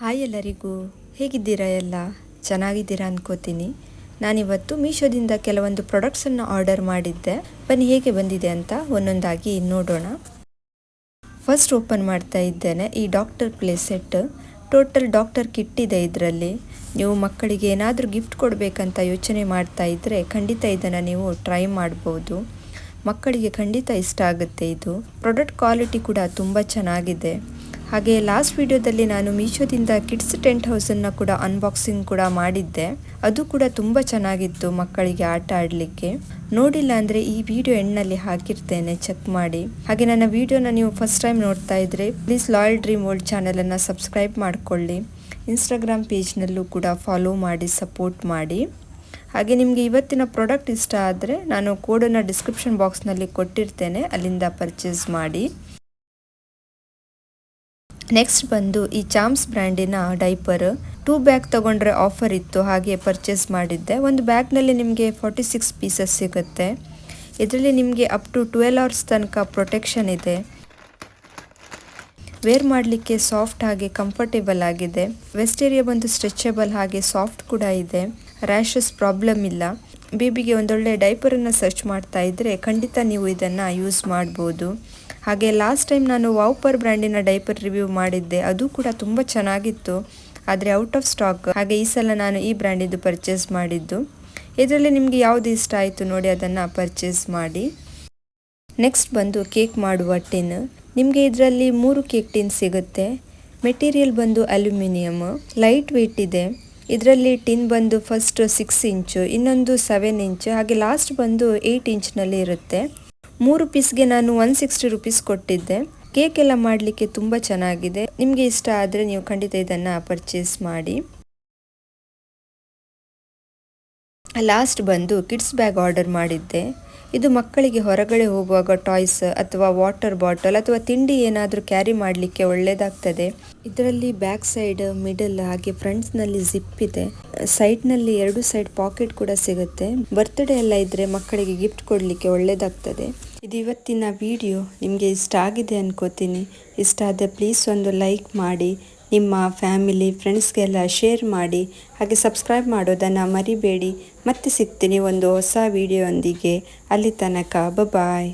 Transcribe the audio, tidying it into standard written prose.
Hi ಎಲ್ಲರಿಗೂ, ಹೇಗಿದ್ದೀರಾ? ಎಲ್ಲ ಚೆನ್ನಾಗಿದ್ದೀರಾ ಅನ್ಕೋತೀನಿ. ನಾನಿವತ್ತು ಮೀಶೋದಿಂದ ಕೆಲವೊಂದು ಪ್ರಾಡಕ್ಟ್ಸನ್ನು ಆರ್ಡರ್ ಮಾಡಿದ್ದೆ. ಬನ್ನಿ ಹೇಗೆ ಬಂದಿದೆ ಅಂತ ಒಂದೊಂದಾಗಿ ನೋಡೋಣ. ಫಸ್ಟ್ ಓಪನ್ ಮಾಡ್ತಾ ಇದ್ದೇನೆ ಈ doctor play set. Total doctor kit ಇದೆ ಇದರಲ್ಲಿ. ನೀವು ಮಕ್ಕಳಿಗೆ ಏನಾದರೂ ಗಿಫ್ಟ್ ಕೊಡಬೇಕಂತ ಯೋಚನೆ ಮಾಡ್ತಾ ಇದ್ದರೆ ಖಂಡಿತ ಇದನ್ನು ನೀವು ಟ್ರೈ ಮಾಡ್ಬೋದು. ಮಕ್ಕಳಿಗೆ ಖಂಡಿತ ಇಷ್ಟ ಆಗುತ್ತೆ ಇದು. ಪ್ರಾಡಕ್ಟ್ ಕ್ವಾಲಿಟಿ ಕೂಡ ತುಂಬ ಚೆನ್ನಾಗಿದೆ. ಹಾಗೆ ಲಾಸ್ಟ್ ವಿಡಿಯೋದಲ್ಲಿ ನಾನು ಮೀಶೋದಿಂದ ಕಿಡ್ಸ್ ಟೆಂಟ್ ಹೌಸನ್ನು ಕೂಡ ಅನ್ಬಾಕ್ಸಿಂಗ್ ಕೂಡ ಮಾಡಿದ್ದೆ. ಅದು ಕೂಡ ತುಂಬ ಚೆನ್ನಾಗಿತ್ತು ಮಕ್ಕಳಿಗೆ ಆಟ ಆಡಲಿಕ್ಕೆ. ನೋಡಿಲ್ಲ ಅಂದರೆ ಈ ವಿಡಿಯೋ ಎಂಡ್ನಲ್ಲಿ ಹಾಕಿರ್ತೇನೆ, ಚೆಕ್ ಮಾಡಿ. ಹಾಗೆ ನನ್ನ ವಿಡಿಯೋನ ನೀವು ಫಸ್ಟ್ ಟೈಮ್ ನೋಡ್ತಾ ಇದ್ರೆ ಪ್ಲೀಸ್ ಲಾಯಲ್ ಡ್ರೀಮ್ ವರ್ಲ್ಡ್ ಚಾನಲನ್ನು ಸಬ್ಸ್ಕ್ರೈಬ್ ಮಾಡಿಕೊಳ್ಳಿ. ಇನ್ಸ್ಟಾಗ್ರಾಮ್ ಪೇಜ್ನಲ್ಲೂ ಕೂಡ ಫಾಲೋ ಮಾಡಿ, ಸಪೋರ್ಟ್ ಮಾಡಿ. ಹಾಗೆ ನಿಮಗೆ ಇವತ್ತಿನ ಪ್ರಾಡಕ್ಟ್ ಇಷ್ಟ ಆದರೆ ನಾನು ಕೋಡನ್ನು ಡಿಸ್ಕ್ರಿಪ್ಷನ್ ಬಾಕ್ಸ್ನಲ್ಲಿ ಕೊಟ್ಟಿರ್ತೇನೆ, ಅಲ್ಲಿಂದ ಪರ್ಚೇಸ್ ಮಾಡಿ. ನೆಕ್ಸ್ಟ್ ಬಂದು ಈ ಚಾಮ್ಸ್ ಬ್ರ್ಯಾಂಡಿನ ಡೈಪರ್ 2 ಬ್ಯಾಗ್ ತಗೊಂಡ್ರೆ ಆಫರ್ ಇತ್ತು, ಹಾಗೆ ಪರ್ಚೇಸ್ ಮಾಡಿದ್ದೆ. ಒಂದು ಬ್ಯಾಗ್ನಲ್ಲಿ ನಿಮಗೆ 46 ಪೀಸಸ್ ಸಿಗುತ್ತೆ. ಇದರಲ್ಲಿ ನಿಮಗೆ ಅಪ್ ಟು 12 ಅವರ್ಸ್ ತನಕ ಪ್ರೊಟೆಕ್ಷನ್ ಇದೆ. ವೇರ್ ಮಾಡಲಿಕ್ಕೆ ಸಾಫ್ಟ್ ಹಾಗೆ ಕಂಫರ್ಟೇಬಲ್ ಆಗಿದೆ. ವೆಸ್ಟ್ ಏರಿಯಾ ಬಂದು ಸ್ಟ್ರೆಚಬಲ್ ಹಾಗೆ ಸಾಫ್ಟ್ ಕೂಡ ಇದೆ. ರ್ಯಾಷಸ್ ಪ್ರಾಬ್ಲಮ್ ಇಲ್ಲ. ಬೇಬಿಗೆ ಒಂದೊಳ್ಳೆ ಡೈಪರನ್ನು ಸರ್ಚ್ ಮಾಡ್ತಾ ಇದ್ದರೆ ಖಂಡಿತ ನೀವು ಇದನ್ನು ಯೂಸ್ ಮಾಡ್ಬೋದು. ಹಾಗೆ ಲಾಸ್ಟ್ ಟೈಮ್ ನಾನು ವಾವ್ಪರ್ ಬ್ರ್ಯಾಂಡಿನ ಡೈಪರ್ ರಿವ್ಯೂ ಮಾಡಿದ್ದೆ, ಅದು ಕೂಡ ತುಂಬ ಚೆನ್ನಾಗಿತ್ತು, ಆದರೆ ಔಟ್ ಆಫ್ ಸ್ಟಾಕ್. ಹಾಗೆ ಈ ಸಲ ನಾನು ಈ ಬ್ರ್ಯಾಂಡಿದ್ದು ಪರ್ಚೇಸ್ ಮಾಡಿದ್ದು. ಇದರಲ್ಲಿ ನಿಮಗೆ ಯಾವುದು ಇಷ್ಟ ಆಯಿತು ನೋಡಿ ಅದನ್ನು ಪರ್ಚೇಸ್ ಮಾಡಿ. ನೆಕ್ಸ್ಟ್ ಬಂದು ಕೇಕ್ ಮಾಡುವ ಟಿನ್. ನಿಮಗೆ ಇದರಲ್ಲಿ 3 ಕೇಕ್ ಟಿನ್ ಸಿಗುತ್ತೆ. ಮೆಟೀರಿಯಲ್ ಬಂದು ಅಲ್ಯೂಮಿನಿಯಮ್, ಲೈಟ್ ವೆಯ್ಟ್ ಇದೆ. ಇದರಲ್ಲಿ ಟಿನ್ ಬಂದು ಫಸ್ಟ್ 6 ಇಂಚು, ಇನ್ನೊಂದು 7 ಇಂಚು, ಹಾಗೆ ಲಾಸ್ಟ್ ಬಂದು 8 ಇಂಚ್ನಲ್ಲಿ ಇರುತ್ತೆ. 3 ಪೀಸ್ಗೆ ನಾನು 160 ರುಪೀಸ್ ಕೊಟ್ಟಿದ್ದೆ. ಕೇಕ್ ಎಲ್ಲ ಮಾಡಲಿಕ್ಕೆ ತುಂಬ ಚೆನ್ನಾಗಿದೆ. ನಿಮಗೆ ಇಷ್ಟ ಆದರೆ ನೀವು ಖಂಡಿತ ಇದನ್ನು ಪರ್ಚೇಸ್ ಮಾಡಿ. ಲಾಸ್ಟ್ ಬಂದು ಕಿಡ್ಸ್ ಬ್ಯಾಗ್ ಆರ್ಡರ್ ಮಾಡಿದ್ದೆ. ಇದು ಮಕ್ಕಳಿಗೆ ಹೊರಗಡೆ ಹೋಗುವಾಗ ಟಾಯ್ಸ್ ಅಥವಾ ವಾಟರ್ ಬಾಟಲ್ ಅಥವಾ ತಿಂಡಿ ಏನಾದರೂ ಕ್ಯಾರಿ ಮಾಡಲಿಕ್ಕೆ ಒಳ್ಳೆಯದಾಗ್ತದೆ. ಇದರಲ್ಲಿ ಬ್ಯಾಕ್ ಸೈಡ್, ಮಿಡಲ್ ಹಾಗೆ ಫ್ರಂಟ್ಸ್ನಲ್ಲಿ ಜಿಪ್ ಇದೆ. ಸೈಡ್ನಲ್ಲಿ 2 ಸೈಡ್ ಪಾಕೆಟ್ ಕೂಡ ಸಿಗುತ್ತೆ. ಬರ್ತ್ಡೇ ಎಲ್ಲ ಇದ್ದರೆ ಮಕ್ಕಳಿಗೆ ಗಿಫ್ಟ್ ಕೊಡಲಿಕ್ಕೆ ಒಳ್ಳೆಯದಾಗ್ತದೆ. ಇದು ಇವತ್ತಿನ ವಿಡಿಯೋ. ನಿಮಗೆ ಇಷ್ಟ ಆಗಿದೆ ಅನ್ಕೋತೀನಿ. ಇಷ್ಟ ಆದರೆ ಪ್ಲೀಸ್ ಒಂದು ಲೈಕ್ ಮಾಡಿ, ನಿಮ್ಮ ಫ್ಯಾಮಿಲಿ ಫ್ರೆಂಡ್ಸ್ಗೆಲ್ಲ ಶೇರ್ ಮಾಡಿ, ಹಾಗೆ ಸಬ್ಸ್ಕ್ರೈಬ್ ಮಾಡೋದನ್ನು ಮರಿಬೇಡಿ. ಮತ್ತೆ ಸಿಗ್ತೀನಿ ಒಂದು ಹೊಸ ವಿಡಿಯೋ ಒಂದಿಗೆ. ಅಲ್ಲಿ ತನಕ ಬಾಯ್.